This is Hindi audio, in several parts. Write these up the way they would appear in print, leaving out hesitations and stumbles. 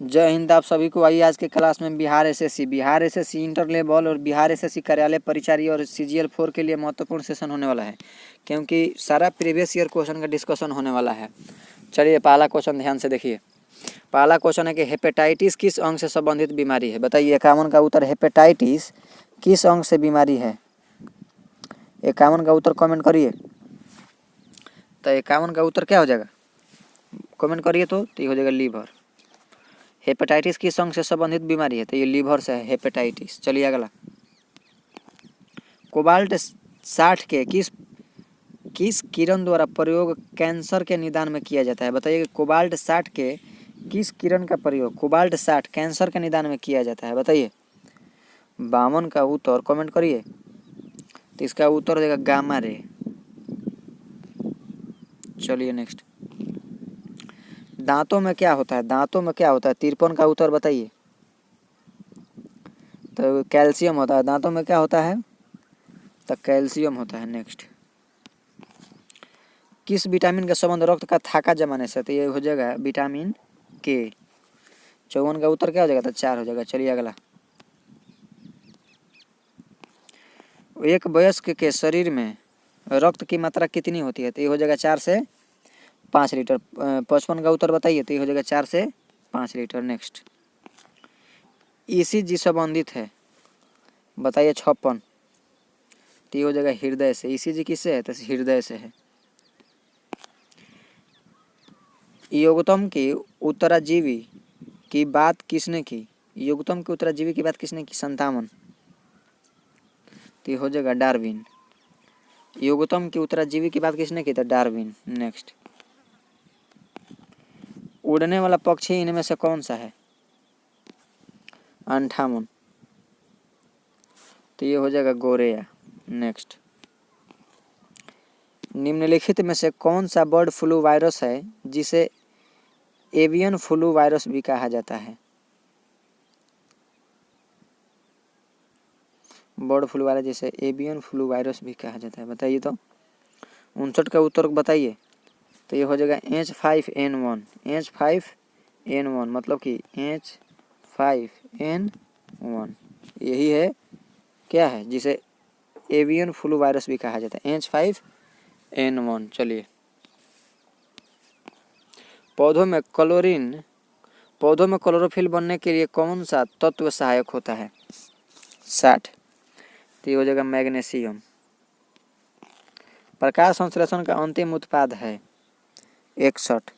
जय हिंद आप सभी को। आइए आज के क्लास में बिहार एसएससी इंटर लेवल और बिहार एसएससी कार्यालय परिचारी और सीजीएल 4 के लिए महत्वपूर्ण सेशन होने वाला है, क्योंकि सारा प्रीवियस ईयर क्वेश्चन का डिस्कशन होने वाला है। चलिए पहला क्वेश्चन ध्यान से देखिए। पहला क्वेश्चन है कि हेपेटाइटिस किस अंग से संबंधित बीमारी है? बताइए 51 का उत्तर हेपेटाइटिस किस अंग से बीमारी है? 51 का उत्तर कमेंट करिए। तो 51 का उत्तर क्या हो जाएगा? कमेंट करिए तो ये हो जाएगा लीवर। हेपेटाइटिस किस अंग से संबंधित बीमारी है? तो ये लीवर से है हेपेटाइटिस। चलिए अगला। कोबाल्ट 60 के किस किरण द्वारा प्रयोग कैंसर के निदान में किया जाता है? बताइए कि कोबाल्ट 60 के किस किरण का प्रयोग कोबाल्ट 60 कैंसर के निदान में किया जाता है? बताइए 52 का उत्तर कमेंट करिए। तो इसका उत्तर हो जाएगा गामा रे। चलिए नेक्स्ट। दांतों में क्या होता है? दांतों में क्या होता है? 53 का उत्तर बताइए। तो कैल्शियम होता है। दांतों में क्या होता है? तो कैल्शियम होता है। नेक्स्ट। किस विटामिन का संबंध रक्त का थाका जमाने से? तो ये हो जाएगा विटामिन के। 54 का उत्तर क्या हो जाएगा? तो 4 हो जाएगा। चलिए अगला। एक वयस्क के शरीर में रक्त की मात्रा कितनी होती है? तो ये हो जाएगा 4 से 5 लीटर। 55 का उत्तर बताइए। तो ये हो जाएगा 4 से 5 लीटर। नेक्स्ट। ईसीजी संबंधित है, बताइए 56। तो ये हो जाएगा हृदय से। ईसीजी किससे है? तो हृदय से है। योगतम की उत्तराजीवी की बात किसने की? योगतम के उत्तराजीवी की बात किसने की? 57। तो ये हो जाएगा डार्विन। योगतम की उत्तराजीवी की बात किसने की? तो डार्विन। नेक्स्ट। उड़ने वाला पक्षी इनमें से कौन सा है? 58। तो ये हो जाएगा गोरेया। नेक्स्ट। निम्नलिखित में से कौन सा बर्ड फ्लू वायरस है जिसे एवियन फ्लू वायरस भी कहा जाता है? बर्ड फ्लू वायरस जिसे एवियन फ्लू वायरस भी कहा जाता है, बताइए तो। 59 का उत्तर बताइए। तो ये हो जाएगा H5N1। H5N1 मतलब कि H5N1 यही है क्या है जिसे एवियन फ्लू वायरस भी कहा जाता है, H5N1। चलिए। पौधों में क्लोरोफिल बनने के लिए कौन सा तत्व सहायक होता है? 60। तो ये हो जाएगा मैग्नीशियम। प्रकाश संश्लेषण का अंतिम उत्पाद है 61।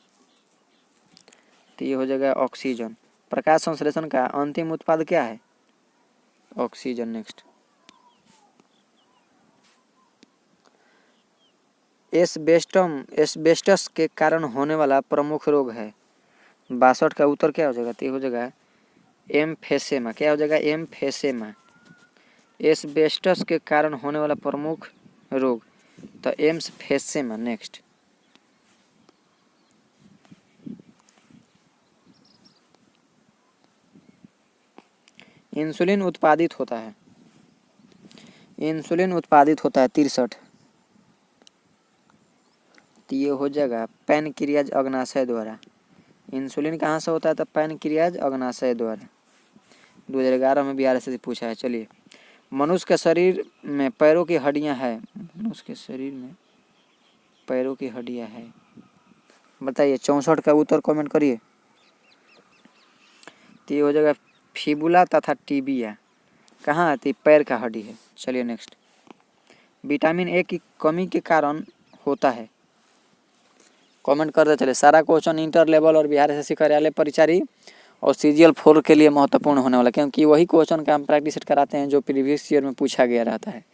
तो ये हो जाएगा ऑक्सीजन। प्रकाश संश्लेषण का अंतिम उत्पाद क्या है? ऑक्सीजन। नेक्स्ट। एस्बेस्टस के कारण होने वाला प्रमुख रोग है 62 का उत्तर क्या हो जाएगा? तो ये हो जाएगा एम्फेसेमा। क्या हो जाएगा? एम्फेसेमा। एस्बेस्टस के कारण होने वाला प्रमुख रोग तो एम्फेसेमा। नेक्स्ट। इंसुलिन उत्पादित होता है 63। तो ये हो जाएगा पैनक्रियाज अग्नाशय द्वारा। इंसुलिन कहाँ से होता है? तो पैनक्रियाज अग्नाशय द्वारा। 2011 में बिहार से पूछा है। चलिए। मनुष्य के शरीर में पैरों की हड्डियां हैं। मनुष्य के शरीर में पैरों की हड्डियां हैं, बताइए। 64 का उत्तर कमेंट करिए। तो ये हो जाएगा फिबुला तथा टिबिया। कहाँ आती? पैर का हड्डी है। चलिए नेक्स्ट। विटामिन ए की कमी के कारण होता है, कमेंट करते चले। सारा क्वेश्चन इंटर लेवल और बिहार एसएससी कार्यालय परिचारी और सीजीएल 4 के लिए महत्वपूर्ण होने वाला, क्योंकि वही क्वेश्चन का हम प्रैक्टिस कराते हैं जो प्रीवियस ईयर में पूछा गया रहता है।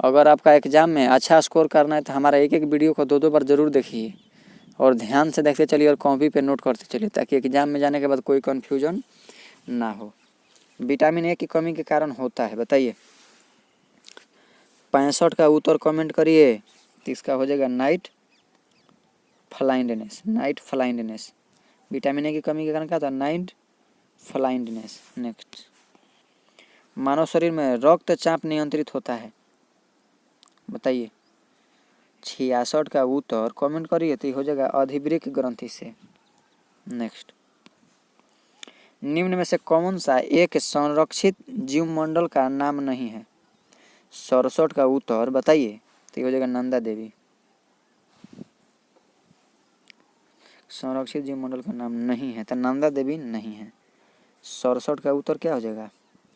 अगर आपका एग्जाम में अच्छा स्कोर करना है तो हमारा एक वीडियो को 2 बार जरूर देखिए और ध्यान से देखते चलिए और कॉपी पे नोट करते चलिए, ताकि एग्जाम में जाने के बाद कोई कन्फ्यूजन ना हो। विटामिन ए की कमी के कारण होता है, बताइए। 65 का उत्तर कमेंट करिए। तो इसका हो जाएगा नाइट फ्लाइंडनेस। विटामिन ए की कमी के कारण क्या होता है? नाइट फ्लाइंडनेस। नेक्स्ट। मानव शरीर में रक्तचाप नियंत्रित होता है, बताइए। 66 का उत्तर कमेंट करिए। तो हो जाएगा अधिवृक्क ग्रंथि से। नेक्स्ट। निम्न में से कौन सा एक संरक्षित जीवमंडल का नाम नहीं है? 67 का उत्तर बताइए। तो ये हो जाएगा नंदा देवी। संरक्षित जीवमंडल का नाम नहीं है तो नंदा देवी नहीं है। 67 का उत्तर क्या हो जाएगा?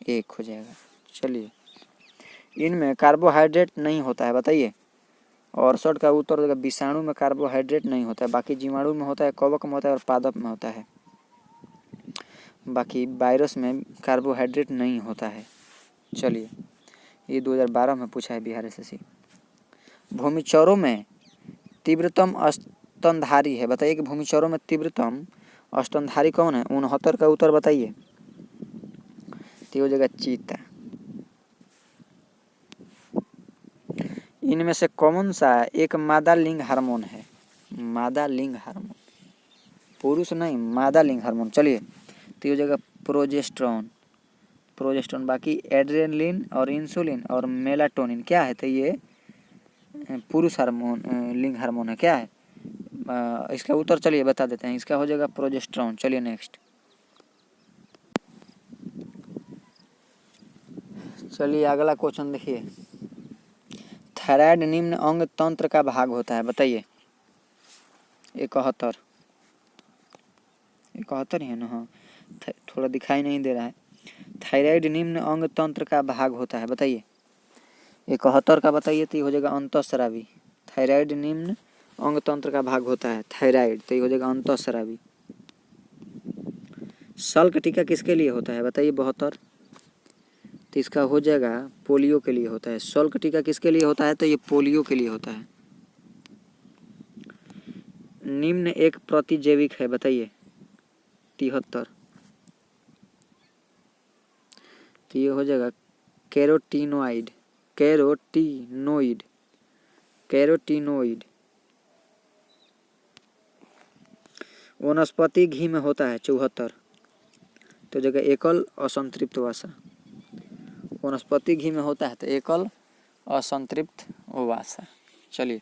1 हो जाएगा। चलिए, इनमें कार्बोहाइड्रेट नहीं होता है, बताइए। 68 का उत्तर हो जाएगा विषाणु में कार्बोहाइड्रेट नहीं होता है, बाकी जीवाणु में होता है, कवक में होता है और पादप में होता है। बाकी वायरस में कार्बोहाइड्रेट नहीं होता है। चलिए, ये 2012 में पूछा है बिहार एसएससी। भूमिचौरों में तीव्रतम स्तनधारी है, बताइए कि भूमिचौरों में तीव्रतम स्तनधारी कौन है? 69 का उत्तर बताइए। तो हो जाएगा चीता। इनमें से कौन सा एक मादा लिंग हार्मोन है? मादा लिंग हार्मोन, पुरुष नहीं, मादा लिंग हार्मोन। चलिए, तो हो जाएगा प्रोजेस्टेरॉन। प्रोजेस्टेरॉन। बाकी एड्रेनलिन और इंसुलिन और मेलाटोनिन क्या है? तो ये पुरुष हार्मोन, लिंग हार्मोन है। क्या है इसका उत्तर? चलिए बता देते हैं, इसका हो जाएगा प्रोजेस्टेरॉन। चलिए नेक्स्ट। चलिए अगला क्वेश्चन देखिए। थायराइड निम्न अंग तंत्र का भाग होता है, बताइए। 71 71 है ना? हाँ, थोड़ा दिखाई नहीं दे रहा है। थायराइड निम्न अंग तंत्र का भाग होता है, बताइए। 71 का बताइए। तो हो जाएगा अंतःस्रावी। थायराइड निम्न अंग तंत्र का भाग होता है थायराइड, तो हो जाएगा अंतःस्रावी। शल्क टीका किसके लिए होता है? बताइए। 72। तो इसका हो जाएगा पोलियो के लिए होता है। शल्क टीका किसके लिए होता है? तो ये पोलियो के लिए होता है। निम्न एक प्रतिजैविक है, बताइए। 73। तो ये हो जाएगा कैरोटीनोइड। कैरोटीनोइड। कैरोटीनोइड वनस्पति घी में होता है। 74। तो जगह एकल असंतृप्त वसा। वनस्पति घी में होता है तो एकल असंतृप्त वसा। चलिए,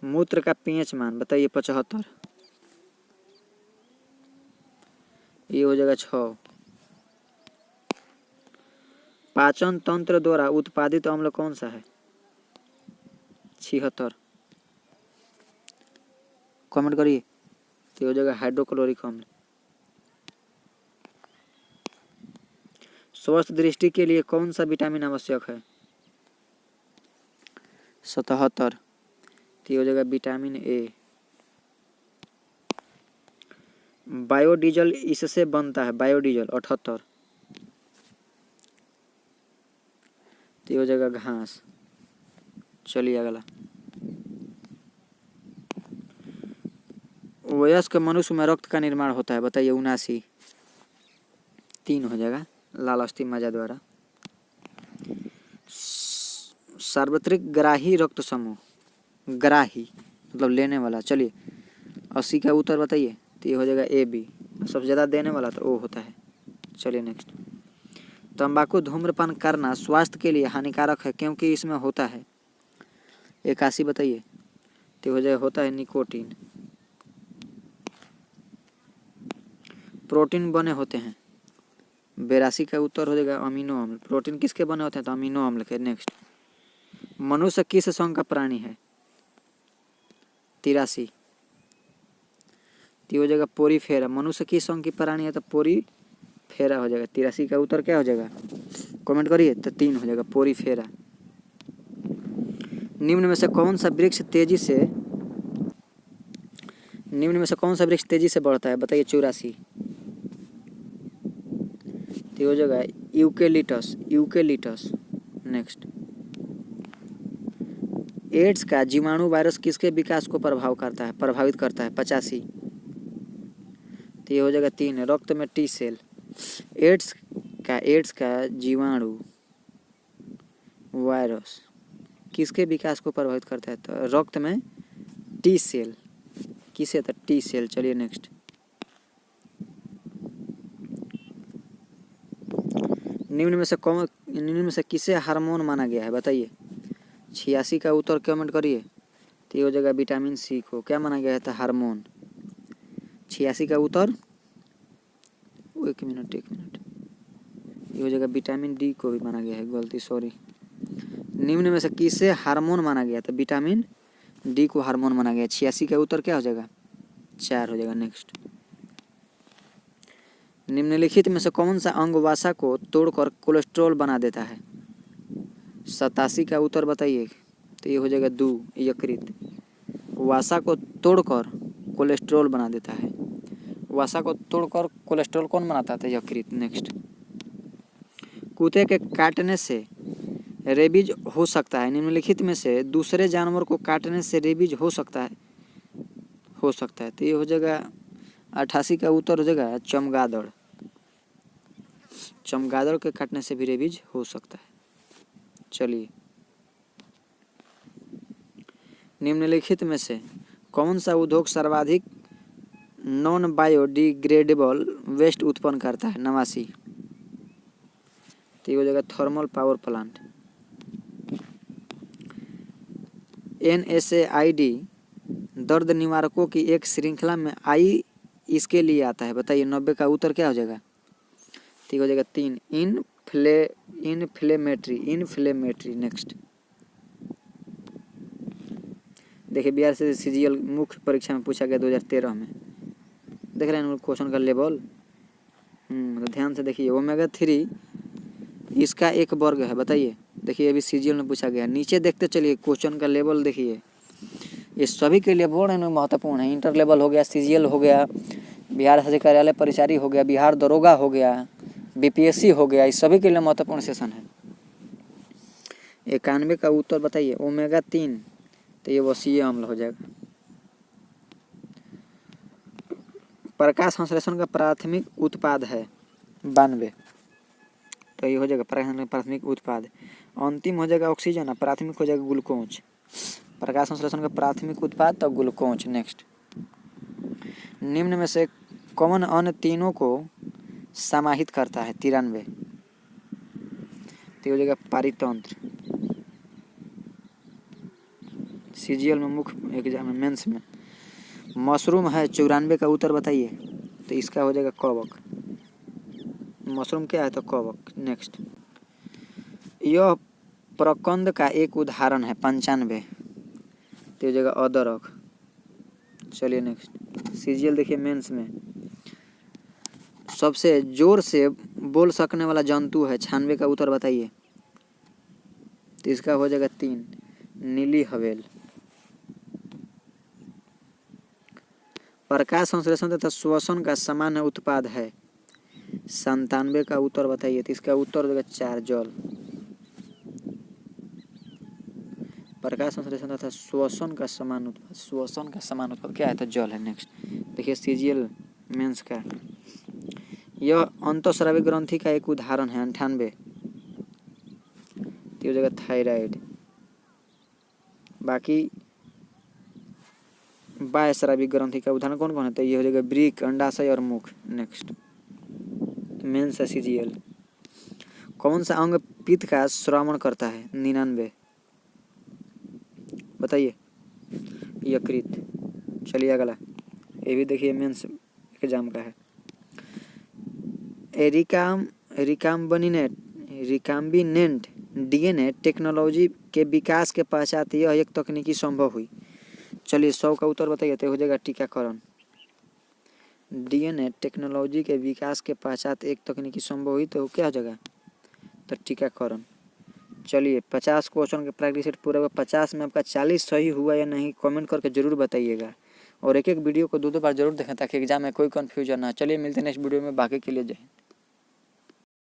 मूत्र का पीएच मान बताइए। 75। ये हो जाएगा 6। पाचन तंत्र द्वारा उत्पादित अम्ल कौन सा है? 76। कमेंट करिए। तो हो जाएगा हाइड्रोक्लोरिक अम्ल। स्वस्थ दृष्टि के लिए कौन सा विटामिन आवश्यक है? 77। तो हो जाएगा विटामिन ए। बायोडीजल इससे बनता है, बायोडीजल। 78। तो हो जाएगा घास। चलिए अगला। वयस्क मनुष्य में रक्त का निर्माण होता है, बताइए। 79। 3 हो जाएगा लाल अस्थि मज्जा द्वारा। सार्वत्रिक ग्राही रक्त समूह, ग्राही मतलब लेने वाला। चलिए, 80 का उत्तर बताइए। तो ये हो जाएगा ए बी। सबसे ज़्यादा देने वाला तो ओ होता है। चलिए नेक्स्ट। तंबाकू धूम्रपान करना स्वास्थ्य के लिए हानिकारक है क्योंकि इसमें होता है। 81 बताइए। तो हो जाएगा होता है निकोटीन। प्रोटीन बने होते हैं। 82 का उत्तर हो जाएगा अमीनो अम्ल। प्रोटीन किसके बने होते हैं? तो अमीनो अम्ल के। नेक्स्ट। मनुष्य किस संघ का प्राणी है? 83। तो हो जाएगा पोरीफेरा। मनुष्य किस संघ की प्राणी है? तो पोरीफेरा हो जाएगा। 83 का उत्तर क्या हो जाएगा? कमेंट करिए। तो 3 हो जाएगा पोरीफेरा। निम्न में से कौन सा वृक्ष तेजी से बढ़ता है? बताइए। 84। तो हो जाएगा यूकेलिटस। यूकेलिटस। नेक्स्ट। एड्स का जीवाणु वायरस किसके विकास को प्रभावित करता है? 85। तो ये हो जाएगा 3। रक्त में टी सेल। एड्स का जीवाणु वायरस किसके विकास को प्रभावित करता है? तो रक्त में टी सेल। किसे? तो टी सेल। चलिए नेक्स्ट। निम्न में से किसे हार्मोन माना गया है? बताइए। 86 का उत्तर कमेंट करिए। तो ये हो जाएगा विटामिन सी को क्या माना गया है? तो हार्मोन। 86 का उत्तर, एक मिनट ये हो जाएगा विटामिन डी को भी माना गया है, गलती सॉरी। निम्न में से किसे हार्मोन माना गया? तो विटामिन डी को हार्मोन माना गया। 86 का उत्तर क्या हो जाएगा? 4 हो जाएगा। नेक्स्ट, निम्नलिखित में से कौन सा अंग वसा को तोड़कर कोलेस्ट्रॉल बना देता है? 87 का उत्तर बताइए। तो ये हो जाएगा यकृत। वसा को तोड़कर कोलेस्ट्रॉल बना देता है। वसा को तोड़कर कोलेस्ट्रॉल कौन बनाता है? यकृत। नेक्स्ट, कुत्ते के काटने से रेबीज हो सकता है। निम्नलिखित में से दूसरे जानवर को काटने से रेबीज हो सकता है? तो ये हो जाएगा 88 का उत्तर हो जाएगा चमगादड़। चमगादड़ के काटने से भी रेबीज हो सकता है। चलिए, निम्नलिखित में से कौन सा उद्योग सर्वाधिक नॉन बायोडिग्रेडेबल वेस्ट उत्पन्न करता है? 89। तो ये हो जाएगा थर्मल पावर प्लांट। NSAID दर्द निवारकों की एक श्रृंखला में आई इसके लिए आता है, बताइए। 90 का उत्तर क्या हो जाएगा? ठीक हो जाएगा 3, इनफ्लेमेटरी। नेक्स्ट, देखिए बिहार से CGL मुख्य परीक्षा में पूछा गया 2013 में। देख रहे हैं क्वेश्चन का लेवल। तो ध्यान से देखिए, ओमेगा 3 इसका एक वर्ग है, बताइए। देखिए अभी CGL में पूछा गया। नीचे देखते चलिए क्वेश्चन का लेवल देखिए, ये सभी के लिए बोर्ड है महत्वपूर्ण है। इंटर लेवल हो गया, CGL हो गया, बिहार राज्य कार्यालय परिचारी हो गया, बिहार दरोगा हो गया, BPSC हो गया, इस सभी के लिए महत्वपूर्ण सेशन है। 91 का उत्तर बताइए। ओमेगा 3, तो ये वसीय अम्ल हो जाएगा। प्रकाश संश्लेषण का प्राथमिक उत्पाद है 92, तो ये हो जाएगा प्राथमिक उत्पाद। अंतिम हो जाएगा ऑक्सीजन, प्राथमिक हो जाएगा ग्लूकोज। प्रकाश संश्लेषण का प्राथमिक उत्पाद तो ग्लूकोज। नेक्स्ट, निम्न में से कौन अन्य तीनों को समाहित करता है? 93, तो हो जाएगा पारितंत्र। CGL में मुख्य एग्जाम में मेंस में। मशरूम है 94 का उत्तर बताइए। तो इसका हो जाएगा कवक। मशरूम क्या है? तो कवक। नेक्स्ट, यह प्रकंद का एक उदाहरण है 95, तो हो जाएगा अदरक। चलिए नेक्स्ट, CGL देखिए मेंस में सबसे जोर से बोल सकने वाला जंतु है 96 का उत्तर बताइए। तो इसका हो जाएगा 3, नीली हवेल। प्रकाश संश्लेषण तथा श्वसन का सामान्य उत्पाद है 97 का उत्तर बताइए। तो इसका उत्तर हो जाएगा 4, जल। प्रकाश संश्लेषण तथा श्वसन का समान उत्पाद क्या है? तो जल है। नेक्स्ट, देखिए CGL मेंस का, यह अंतःस्रावी ग्रंथि का एक उदाहरण है 98, तो हो जाएगा थायराइड। बाकी बाह्यस्रावी ग्रंथि का उदाहरण कौन कौन है? तो ये हो जाएगा वृक्क, अंडाशय और मुख। Next, mains CGL। कौन सा अंग पित्त का श्रवण करता है? 99, बताइए। यकृत। चलिए अगला, ये भी देखिए मेंस एग्जाम का है। रिकाम्बिनेंट DNA टेक्नोलॉजी के विकास के पश्चात यह एक तकनीकी संभव हुई। चलिए 100 का उत्तर बताइए। तो हो जाएगा टीकाकरण। DNA टेक्नोलॉजी के विकास के पश्चात एक तकनीकी संभव हुई, तो क्या हो जाएगा? तो टीकाकरण। चलिए 50 क्वेश्चन के प्रैक्टिस सेट पूरा हुआ। 50 में आपका 40 सही हुआ या नहीं कमेंट करके जरूर बताइएगा, और एक वीडियो को 2 बार जरूर देखें ताकि एग्जाम में कोई कन्फ्यूजन ना। चलिए मिलते हैं नेक्स्ट वीडियो में, बाकी के लिए जय।